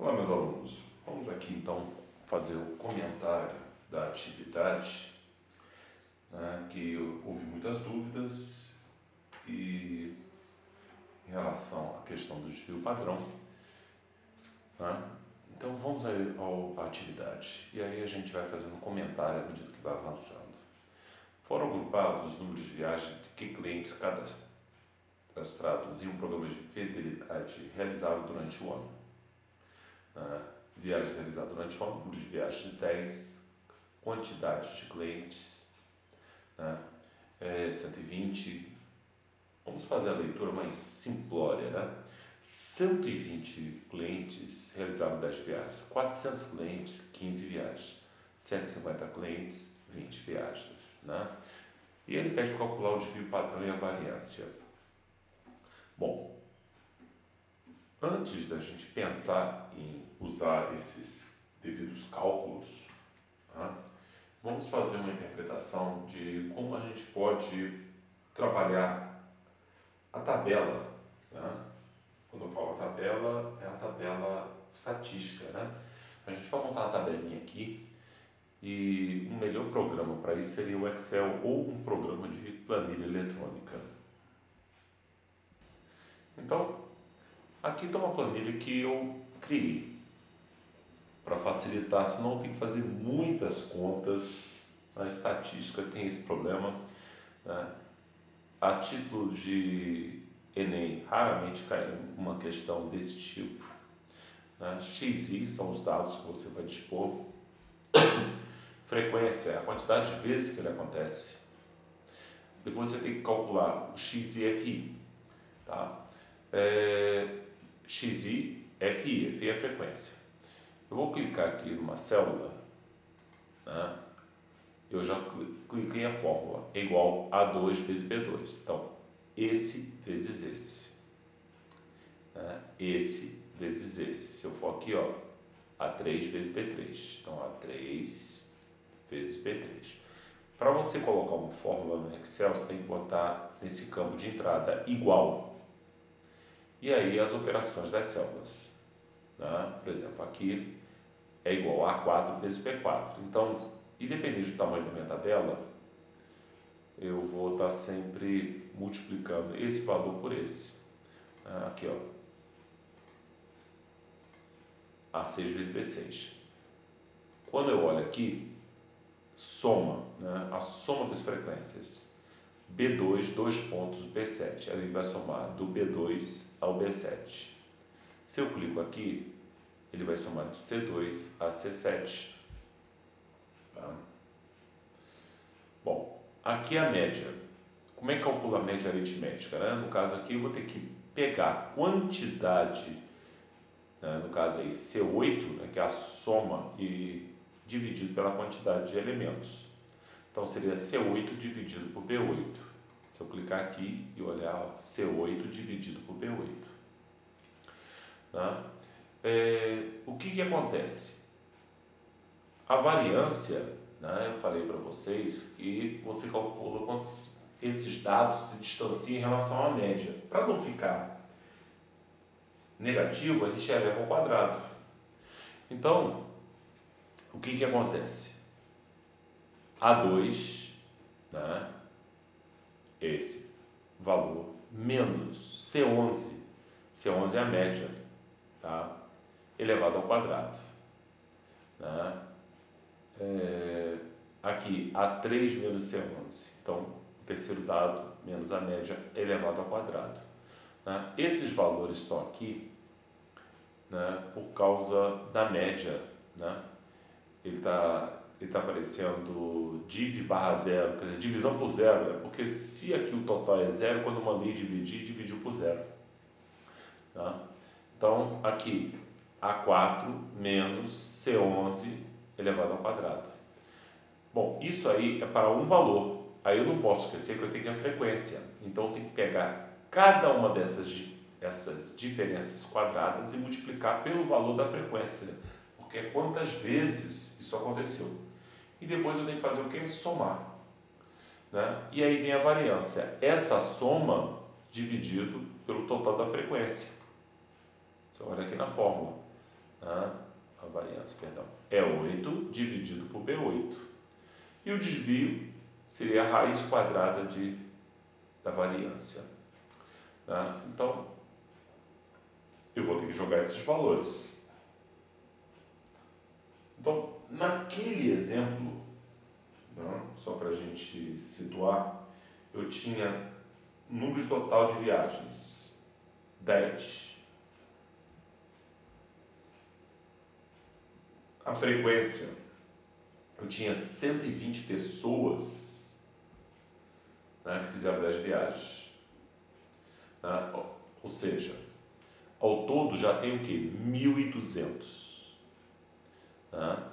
Olá, meus alunos. Vamos aqui então fazer o comentário da atividade, né, que houve muitas dúvidas e em relação à questão do desvio padrão, né? Então vamos aí à atividade e aí a gente vai fazendo um comentário à medida que vai avançando. Foram agrupados os números de viagem que clientes cadastrados em um programa de fidelidade realizado durante o ano. Viagens realizadas durante o ano, número de viagens 10, quantidade de clientes, 120. Vamos fazer a leitura mais simplória, né? 120 clientes realizaram 10 viagens, 400 clientes, 15 viagens, 150 clientes, 20 viagens, né? E ele pede para calcular o desvio padrão e a variância. Bom, antes da gente pensar em usar esses devidos cálculos, tá? Vamos fazer uma interpretação de como a gente pode trabalhar a tabela, né? Quando eu falo tabela, é a tabela estatística, né? A gente vai montar uma tabelinha aqui e um melhor programa para isso seria o Excel ou um programa de planilha eletrônica. Então, aqui está uma planilha que eu criei para facilitar, senão tem que fazer muitas contas. A estatística tem esse problema, né? A título de Enem, raramente cai uma questão desse tipo, né? XI são os dados que você vai dispor. Frequência é a quantidade de vezes que ele acontece. Depois você tem que calcular o XI e FI, tá? XI, FI é a frequência. Eu vou clicar aqui numa célula, né? Eu já cliquei a fórmula, é igual a 2 vezes B2. Então, esse vezes esse, né? Esse vezes esse. Se eu for aqui, ó, A3 vezes B3. Então, A3 vezes B3. Para você colocar uma fórmula no Excel, você tem que botar nesse campo de entrada igual. E aí as operações das células, né? Por exemplo, aqui é igual a A4 vezes B4. Então, independente do tamanho da minha tabela, eu vou estar sempre multiplicando esse valor por esse. Aqui, ó, A6 vezes B6. Quando eu olho aqui, soma, né? A soma das frequências. B2, 2 pontos, B7. Ele vai somar do B2 ao B7. Se eu clico aqui, ele vai somar de C2 a C7. Tá? Bom, aqui é a média. Como é que calcula a média aritmética, né? No caso aqui, eu vou ter que pegar a quantidade, né? No caso aí, C8, né? Que é a soma, e dividido pela quantidade de elementos. Então, seria C8 dividido por B8. Se eu clicar aqui e olhar, ó, C8 dividido por B8. Tá? O que acontece? A variância, né, eu falei para vocês que você calcula quantos esses dados se distanciam em relação à média. Para não ficar negativo, a gente eleva ao quadrado. Então, o que acontece? A2, né, esse valor, menos C11. C11 é a média, tá? Elevado ao quadrado. Né? Aqui, A3 menos C11. Então, o terceiro dado, menos a média, elevado ao quadrado. Né? Esses valores estão aqui, né, por causa da média. Né? Ele está aparecendo div barra zero, quer dizer, divisão por zero. É porque se aqui o total é zero, quando eu mandei dividir, dividiu por zero. Tá? Então, aqui, A4 menos C11 elevado ao quadrado. Bom, isso aí é para um valor. Aí eu não posso esquecer que eu tenho que a frequência. Então, eu tenho que pegar cada uma essas diferenças quadradas e multiplicar pelo valor da frequência. Porque é quantas vezes isso aconteceu. E depois eu tenho que fazer o quê? Somar. Né? E aí vem a variância. Essa soma dividido pelo total da frequência. Você olha aqui na fórmula. Né? A variância, perdão, é 8 dividido por B8. E o desvio seria a raiz quadrada da variância. Né? Então, eu vou ter que jogar esses valores. Então, naquele exemplo, né, só para a gente situar, eu tinha número total de viagens, 10. A frequência, eu tinha 120 pessoas, né, que fizeram 10 viagens. Né? Ou seja, ao todo já tem o quê? 1.200. Né?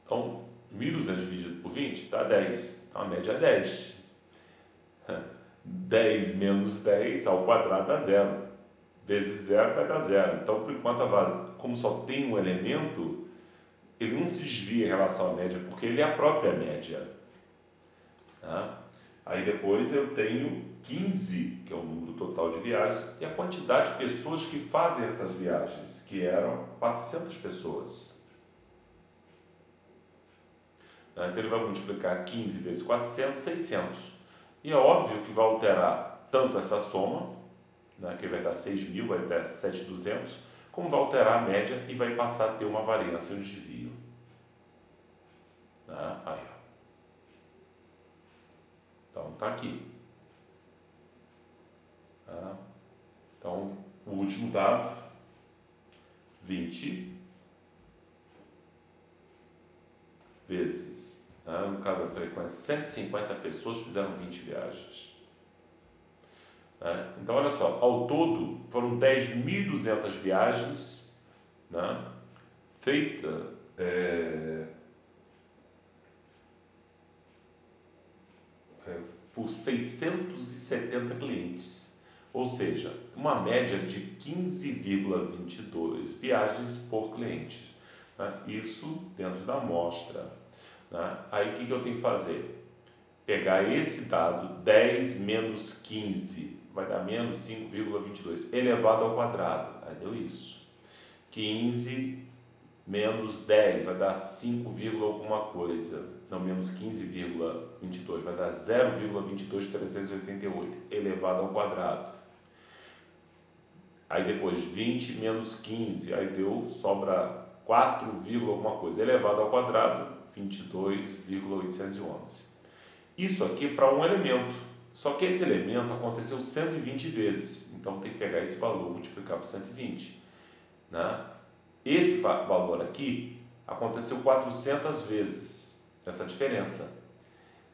Então, 1.200 dividido por 20 dá 10. Então, a média é 10. 10 menos 10 ao quadrado dá 0. Vezes 0 vai dar 0. Então, por enquanto, como só tem um elemento, ele não se desvia em relação à média, porque ele é a própria média. Tá? Aí depois eu tenho 15, que é o número total de viagens, e a quantidade de pessoas que fazem essas viagens, que eram 400 pessoas. Então ele vai multiplicar 15 vezes 400, 600. E é óbvio que vai alterar tanto essa soma, né, que vai dar 6.000, vai dar 7.200, como vai alterar a média e vai passar a ter uma variância e um desvio. Né? Aí, ó. Então, está aqui. Tá? Então, o último dado, 20 vezes, né? No caso da frequência, 150 pessoas fizeram 20 viagens. Né? Então, olha só, ao todo foram 10.200 viagens, né, feitas por 670 clientes, ou seja, uma média de 15,22 viagens por cliente. Né? Isso dentro da amostra. Né? Aí o que eu tenho que fazer? Pegar esse dado, 10 menos 15, vai dar menos 5,22, elevado ao quadrado, aí deu isso. 15 menos 10 vai dar 5, alguma coisa, não, menos 15,22 vai dar 0,22388 elevado ao quadrado. Aí depois 20 menos 15, aí sobra 4, alguma coisa, elevado ao quadrado, 22,811. Isso aqui para um elemento, só que esse elemento aconteceu 120 vezes, então tem que pegar esse valor, multiplicar por 120. Né? Esse valor aqui aconteceu 400 vezes, essa diferença.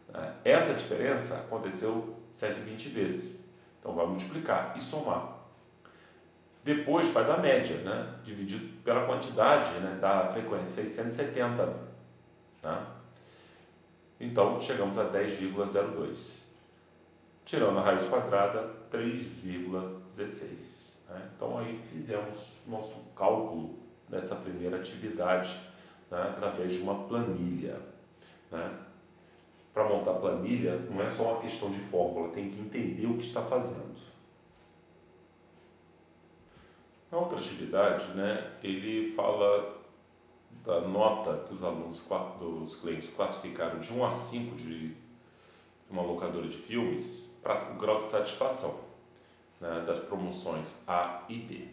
Né? Essa diferença aconteceu 120 vezes, então vai multiplicar e somar. Depois faz a média, né? Dividido pela quantidade, né, da frequência, 670. Tá? Então, chegamos a 10,02. Tirando a raiz quadrada, 3,16. Né? Então, aí fizemos nosso cálculo dessa primeira atividade, né, através de uma planilha. Né? Para montar planilha, não é só uma questão de fórmula, tem que entender o que está fazendo. Na outra atividade, né, ele fala da nota que os alunos dos clientes classificaram de 1 a 5 de uma locadora de filmes para o grau de satisfação, né, das promoções A e B.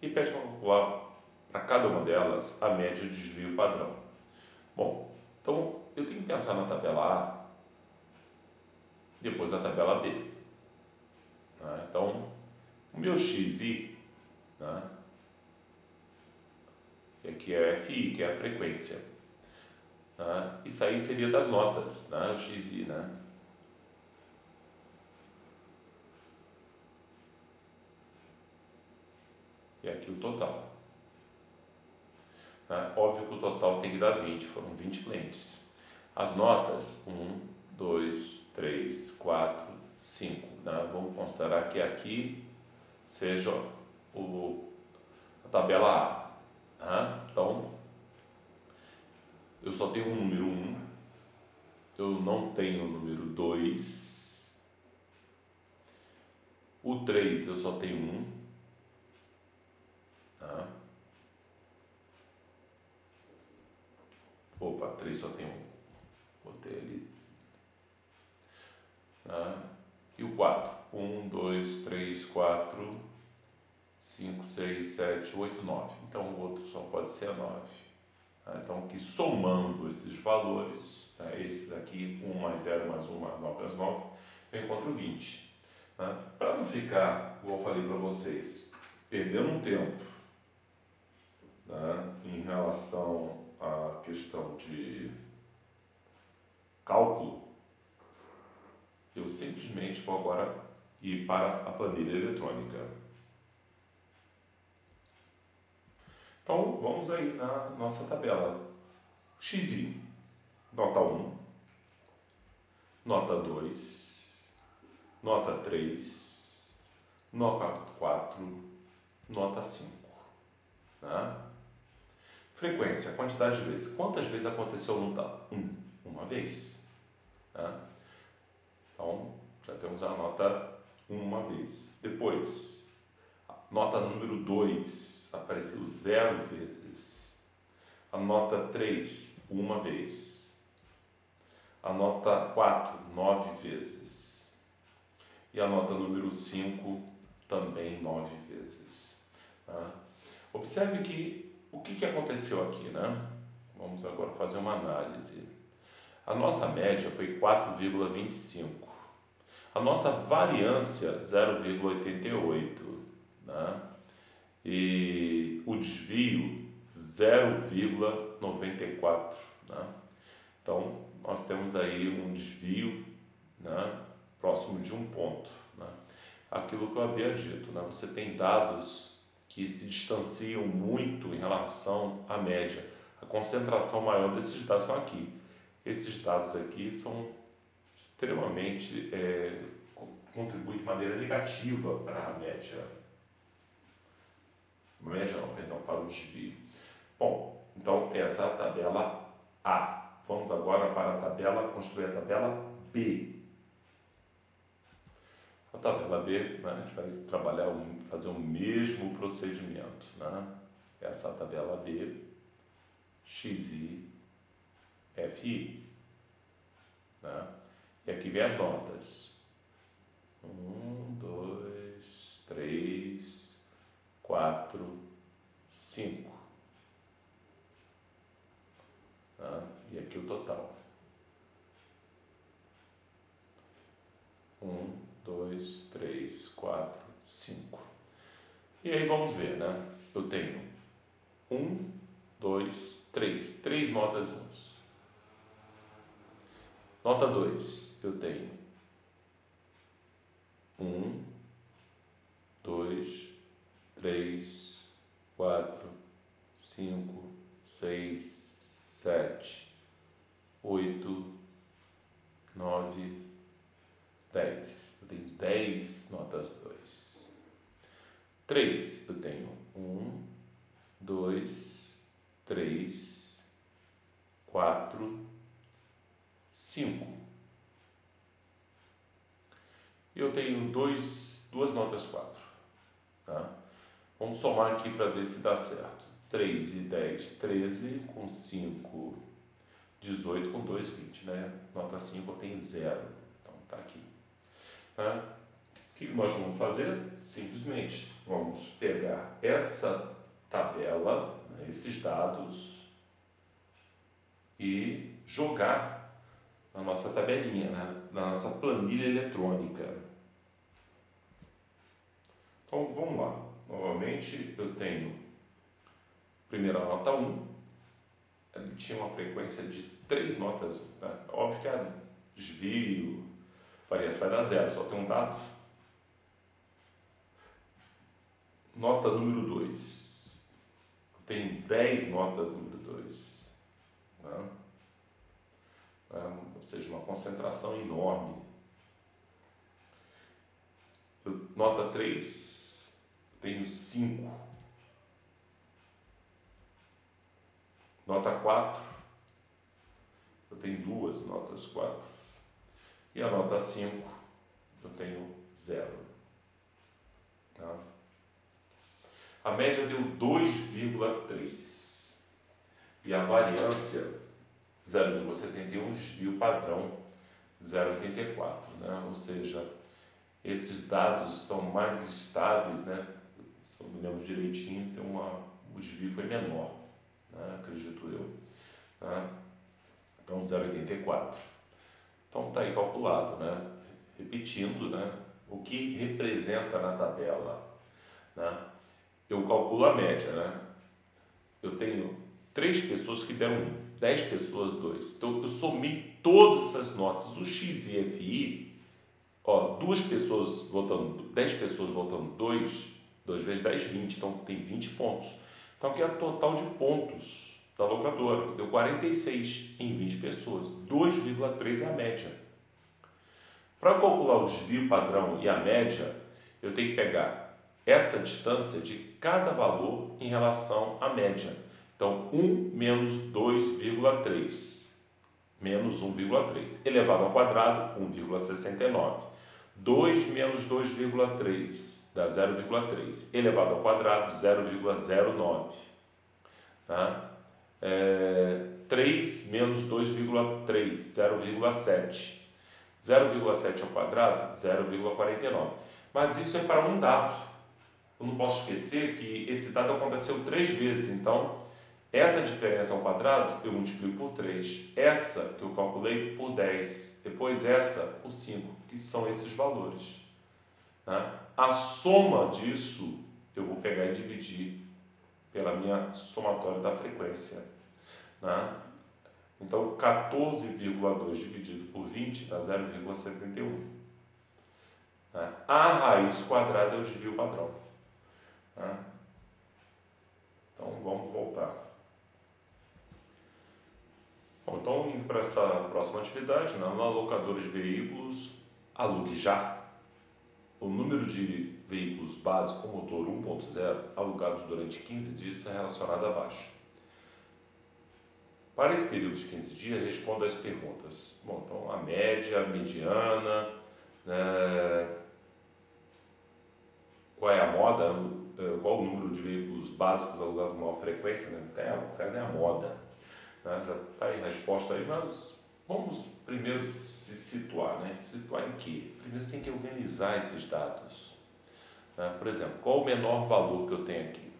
E pede para calcular para cada uma delas a média de desvio padrão. Bom, então eu tenho que pensar na tabela A, depois a tabela B. Né? Então, o meu XI, né, e aqui é FI, que é a frequência. Né? Isso aí seria das notas, né? O XI, né? E aqui o total. Né? Óbvio que o total tem que dar 20, foram 20 clientes. As notas, 1, 2, 3, 4, 5. Né? Vamos considerar que aqui seja a tabela A. Né? Então, eu só tenho um número 1, eu não tenho o número 2, o 3 eu só tenho 1, Tá? Opa, 3 só tem um. Botei ali. Tá? E o 4. 1, 2, 3, 4, 5, 6, 7, 8, 9. Então o outro só pode ser a 9. Tá? Então, aqui somando esses valores, tá? Esses aqui, 1 mais 0 mais 1 mais 9 mais 9, eu encontro 20. Tá? Para não ficar, como eu falei para vocês, perdendo um tempo, tá? Em relação à questão de cálculo, eu simplesmente vou agora ir para a planilha eletrônica. Então, vamos aí na nossa tabela. XI, nota 1, nota 2, nota 3, nota 4, nota 5. Tá? Frequência, quantidade de vezes. Quantas vezes aconteceu no tal? Uma vez. Tá? Então, já temos a nota uma vez. Depois, nota número 2 apareceu 0 vezes. A nota 3, uma vez. A nota 4, 9 vezes. E a nota número 5, também 9 vezes. Tá? Observe que o que aconteceu aqui, né? Vamos agora fazer uma análise. A nossa média foi 4,25. A nossa variância, 0,88. Né? E o desvio, 0,94. Né? Então, nós temos aí um desvio, né, próximo de 1 ponto. Né? Aquilo que eu havia dito, né? Você tem dados que se distanciam muito em relação à média. A concentração maior desses dados estão aqui. Esses dados aqui são extremamente, contribuem de maneira negativa para a média. Média não, perdão, para o desvio. Bom, então essa é a tabela A. Vamos agora para a tabela, construir a tabela B. A tabela B, né, a gente vai trabalhar, fazer o mesmo procedimento. Né? Essa é a tabela B, XI, FI. Né? E aqui vem as notas. 1, 2, 3, 4, 5. Tá? E aqui o total. 1, 2, 3, 4, 5. E aí vamos ver, né? Eu tenho 1, 2, 3. 3 notas uns. Nota 2, eu tenho 1, 2, 3, 4, 5, 6, 7, 8, 9, 10. Eu tenho 10 notas 2. 3, eu tenho 1, 2, 3, 4, 5. E eu tenho duas notas 4. Tá? Vamos somar aqui para ver se dá certo. 3 e 10, 13, com 5, 18, com 2, 20. Né? Nota 5 eu tenho 0. Então está aqui. Tá? O que nós vamos fazer? Simplesmente vamos pegar essa tabela, né, esses dados, e jogar na nossa tabelinha, né, na nossa planilha eletrônica. Então vamos lá. Novamente eu tenho primeira nota 1, ele tinha uma frequência de 3 notas. Né? Óbvio que a desvio, variância vai dar 0, só tem um dado. Nota número 2. Tem 10 notas número 2. Né? Ou seja, uma concentração enorme. Nota 3, tenho 5. Nota 4, eu tenho 2 notas 4. E a nota 5, eu tenho 0. Tá? A média deu 2,3 e a variância 0,71, desvio padrão 0,84, né? Ou seja, esses dados são mais estáveis, né? Se eu me lembro direitinho, o desvio foi menor, né? Acredito eu. Né? Então 0,84. Então está aí calculado, né? Repetindo, né? O que representa na tabela, né? Eu calculo a média, né? Eu tenho 3 pessoas que deram 1, 10 pessoas 2. Então eu somei todas essas notas, o X e FI, ó, 2 pessoas votando, 10 pessoas votando 2 vezes 10, 20, então tem 20 pontos. Então aqui é o total de pontos da locadora, deu 46 em 20 pessoas, 2,3 é a média. Para calcular o desvio padrão e a média, eu tenho que pegar essa distância de cada valor em relação à média. Então, 1 menos 2,3, menos 1,3, elevado ao quadrado, 1,69. 2 menos 2,3, dá 0,3, elevado ao quadrado, 0,09. Tá? 3 menos 2,3, 0,7. 0,7 ao quadrado, 0,49. Mas isso é para um dado. Eu não posso esquecer que esse dado aconteceu 3 vezes. Então, essa diferença ao quadrado, eu multiplico por 3. Essa que eu calculei por 10. Depois essa por 5, que são esses valores. Né? A soma disso, eu vou pegar e dividir pela minha somatória da frequência. Né? Então, 14,2 dividido por 20 dá 0,71. A raiz quadrada é o desvio padrão. Então, vamos voltar. Bom, então, indo para essa próxima atividade, na locadora de veículos, alugue já. O número de veículos básicos com motor 1.0 alugados durante 15 dias é relacionado abaixo. Para esse período de 15 dias, responda as perguntas. Bom, então a média, a mediana, qual é a moda, qual o número de veículos básicos alugados com maior frequência, né? No caso é a moda. Né? Já está aí a resposta aí, mas vamos primeiro se situar, né? Situar em quê? Primeiro você tem que organizar esses dados. Né? Por exemplo, qual o menor valor que eu tenho aqui?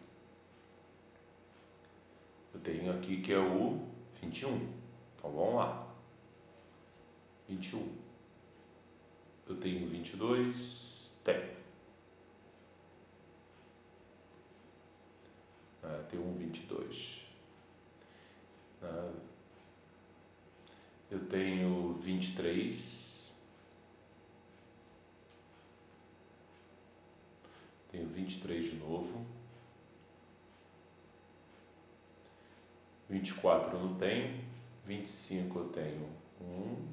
Eu tenho aqui que é o 21. Então vamos lá. 21. Eu tenho 22? Tenho. Tem um 22. Eu tenho 23. Tenho 23 de novo. 24 eu não tenho. 25 eu tenho 1,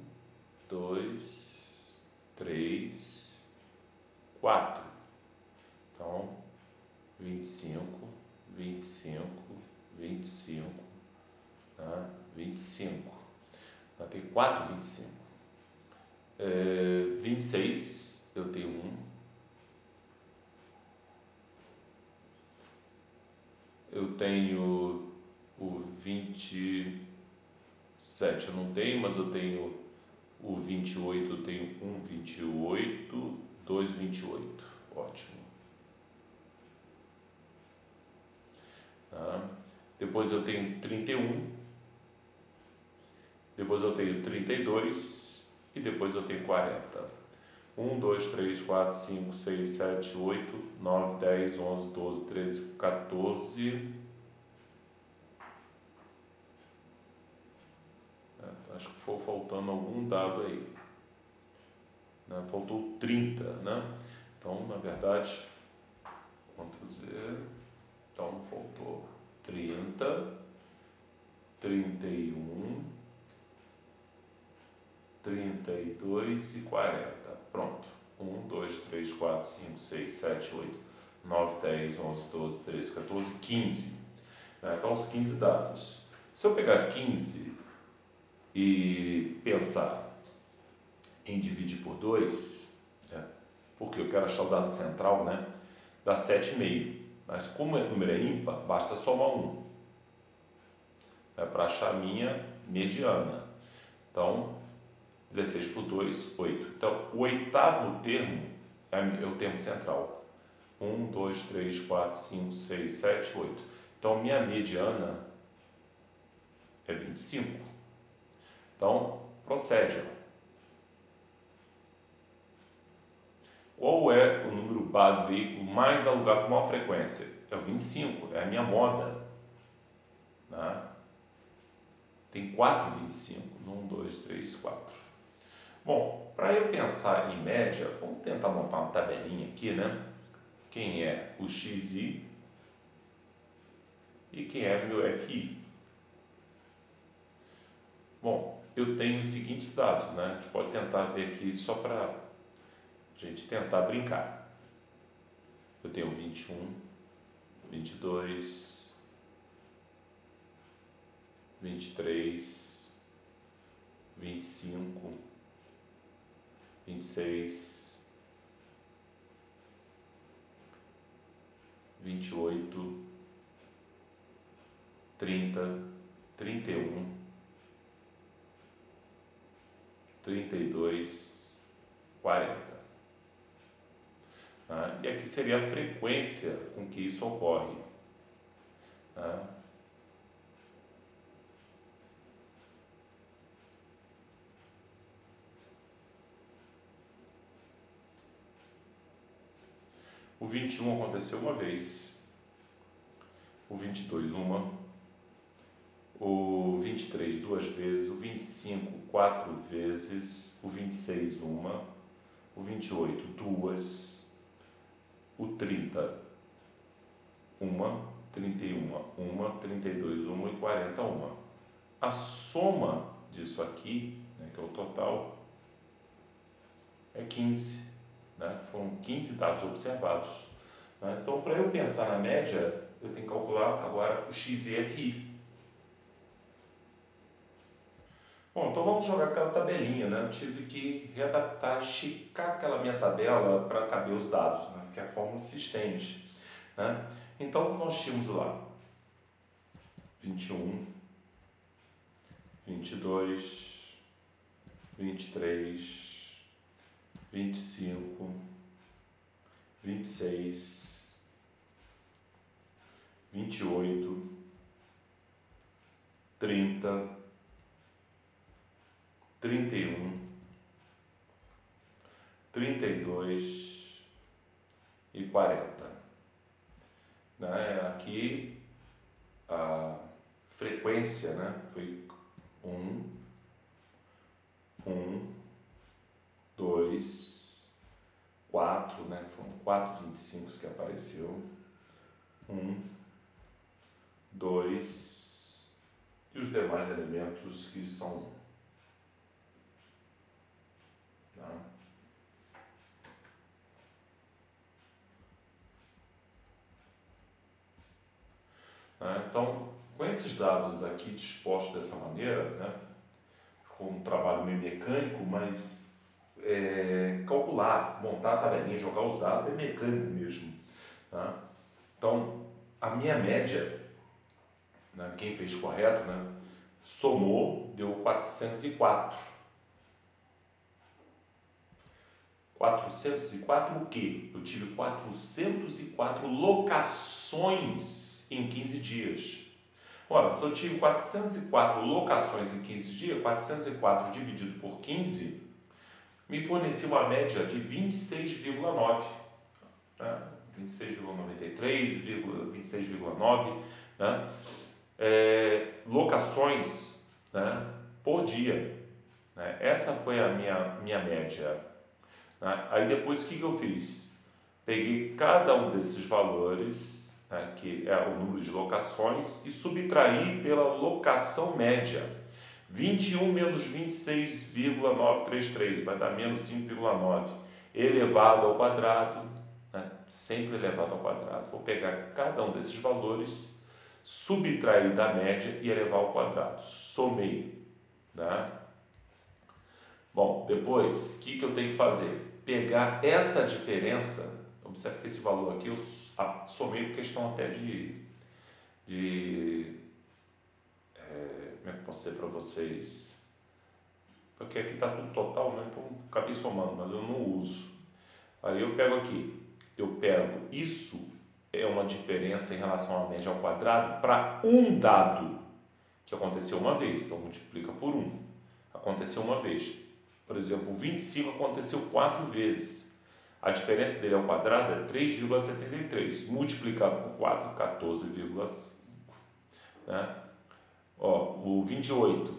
2, 3, 4. Então, 25, 25, 25, 25. Eu tenho 4 25. 26 eu tenho 1. Eu tenho o 27 eu não tenho, mas eu tenho o 28, eu tenho 1 28, 2 28. Ótimo. Depois eu tenho 31. Depois eu tenho 32 e depois eu tenho 40. 1, 2, 3, 4, 5, 6, 7, 8, 9, 10, 11, 12, 13, 14. Acho que foi faltando algum dado aí. Faltou 30, né? Então, na verdade, Ctrl Z. Então, faltou 30, 31, 32 e 40. Pronto. 1, 2, 3, 4, 5, 6, 7, 8, 9, 10, 11, 12, 13, 14, 15. Então, os 15 dados. Se eu pegar 15 e pensar em dividir por 2, porque eu quero achar o dado central, né? Dá 7,5. Mas como o número é ímpar, basta somar 1. Para achar a minha mediana. Então, 16 por 2, 8. Então, o oitavo termo é o termo central. 1, 2, 3, 4, 5, 6, 7, 8. Então, minha mediana é 25. Então, procede. Qual é o número base do veículo mais alugado com maior frequência? É o 25, é a minha moda. Né? Tem 4 25. 1, 2, 3, 4. Bom, para eu pensar em média, vamos tentar montar uma tabelinha aqui, né? Quem é o XI e quem é o meu FI. Bom, eu tenho os seguintes dados, né? A gente pode tentar ver aqui só para a gente tentar brincar. Eu tenho 21, 22, 23, 25, 26, 28, 30, 31, 32, 40. E aqui seria a frequência com que isso ocorre. O 21 aconteceu uma vez, o 22 uma, o 23 duas vezes, o 25 4 vezes, o 26 uma, o 28 duas, o 30 uma, 31 uma, 32 uma e 40 uma. A soma disso aqui, né, que é o total, é 15. Né? Foram 15 dados observados. Né? Então, para eu pensar na média, eu tenho que calcular agora o X e FI. Bom, então vamos jogar aquela tabelinha, né? Eu tive que readaptar, esticar aquela minha tabela para caber os dados, né? Porque a fórmula se estende. Né? Então, nós tínhamos lá 21, 22, 23, 25, 26, 28, 30, 31, 32 e 40. Né? Aqui a frequência, né, foi 1, 2, 4, né, foram 4 25 que apareceu, 1, 2 e os demais elementos que são 1. Tá? Então, com esses dados aqui dispostos dessa maneira, né, com um trabalho meio mecânico, mas calcular, montar a tabelinha, jogar os dados é mecânico mesmo. Tá? Então, a minha média, né, quem fez correto, né, somou, deu 404. 404 o quê? Eu tive 404 locações em 15 dias. Ora, se eu tive 404 locações em 15 dias, 404 dividido por 15, me fornecia uma média de 26,9. Né? 26,93, 26,9, né? Locações, né, por dia. Né? Essa foi a minha média. Né? Aí depois o que eu fiz? Peguei cada um desses valores, né, que é o número de locações, e subtraí pela locação média. 21 menos 26,933 vai dar menos 5,9 elevado ao quadrado, né, sempre elevado ao quadrado. Vou pegar cada um desses valores, subtrair da média e elevar ao quadrado. Somei. Tá? Bom, depois, o que eu tenho que fazer? Pegar essa diferença, Observe que esse valor aqui eu somei por questão até como é que eu posso dizer para vocês? Porque aqui está tudo total, né? Então acabei somando, mas eu não uso. Aí eu pego aqui, isso é uma diferença em relação à média ao quadrado para um dado que aconteceu uma vez, então multiplica por 1. Aconteceu uma vez. Por exemplo, o 25 aconteceu 4 vezes. A diferença dele ao quadrado é 3,73. Multiplicado por 4, 14,5. Né? Ó, o 28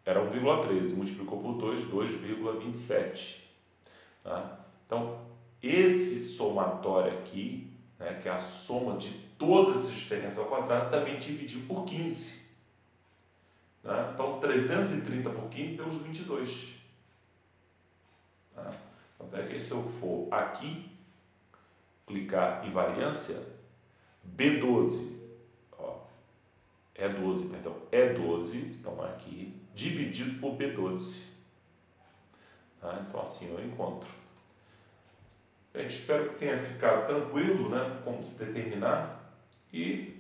era 1,13. Multiplicou por 2, 2,27. Tá? Então, esse somatório aqui, né, que é a soma de todas essas diferenças ao quadrado, também dividiu por 15. Né? Então, 330 por 15 deu os 22. Tá? Então, é que se eu for aqui, clicar em variância, B12, ó, é 12, então aqui, dividido por B12. Tá? Então, assim eu encontro. Gente, espero que tenha ficado tranquilo, né, como se determinar, e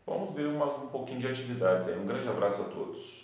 vamos ver mais um pouquinho de atividades aí. Um grande abraço a todos.